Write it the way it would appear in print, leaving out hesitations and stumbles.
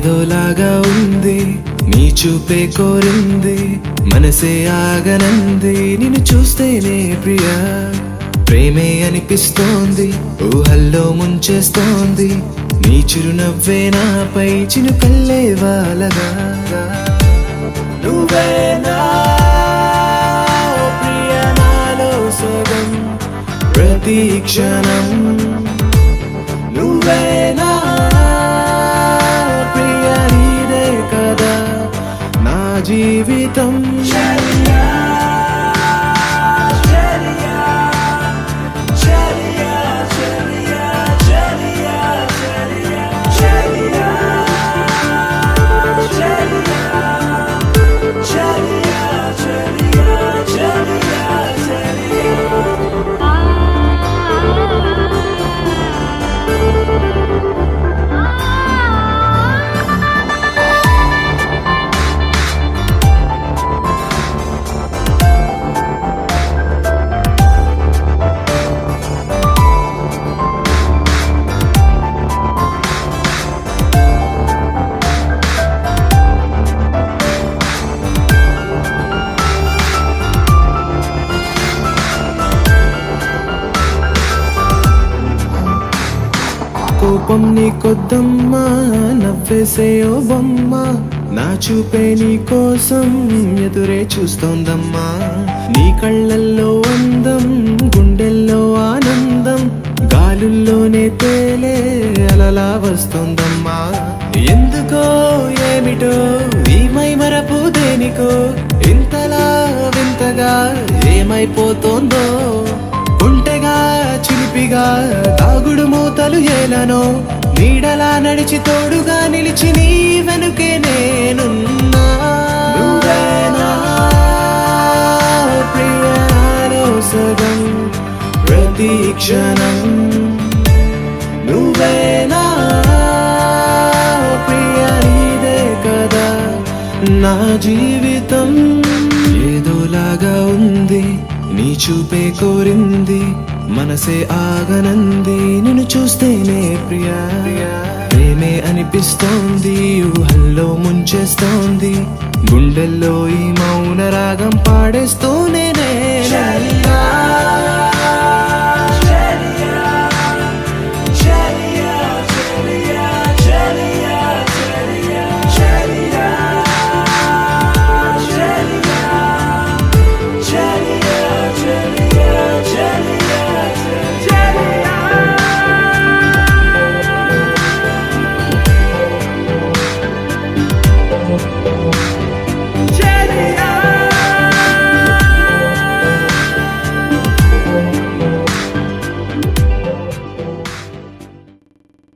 ఏదోలాగా ఉంది నీ చూపే కోరింది మనసే ఆగనంది నిన్ను చూస్తేనే ప్రియా ప్రేమే అనిపిస్తోంది ఊహల్లో ముంచేస్తోంది నీ చిరునవ్వే నాపై చినుకల్లే వాలగా నువ్వేనా ఓ ప్రియా నాలో సగం ప్రతి క్షణం నువ్వేనా ప్రియా నీదే కదా నా జీవితం కోపం నీకొద్దమ్మా నవ్వేసే ఓ బొమ్మ నా చూపే నీ కోసం ఎదురే చూస్తోందమ్మా నీ కళ్ళల్లో అందం గుండెల్లో ఆనందం గాలుల్లోనే తేలే అలలా వస్తోందమ్మా ఎందుకో ఏమిటో ఈ మైమరపు దేనికో ఇంతలా వింతగా ఏమైపోతోందో ఒంటెగా చిలిపిగా దాగుడు మూతలు ఏలనో నీడలా నడిచి తోడుగా నిలిచి నీ వెనుకే నేనున్నా నువ్వేనా ప్రియాలో సగం ప్రతి క్షణం నువ్వేనా ప్రియా నీదే కదా నా జీవితం ఏదోలాగా ఉంది నీ చూపే కోరింది మనసే ఆగనంది నిన్ను చూస్తేనే ప్రియా ప్రేమే అనిపిస్తోంది ఊహల్లో ముంచేస్తోంది గుండెల్లో ఈ మౌన రాగం పాడేస్తూనే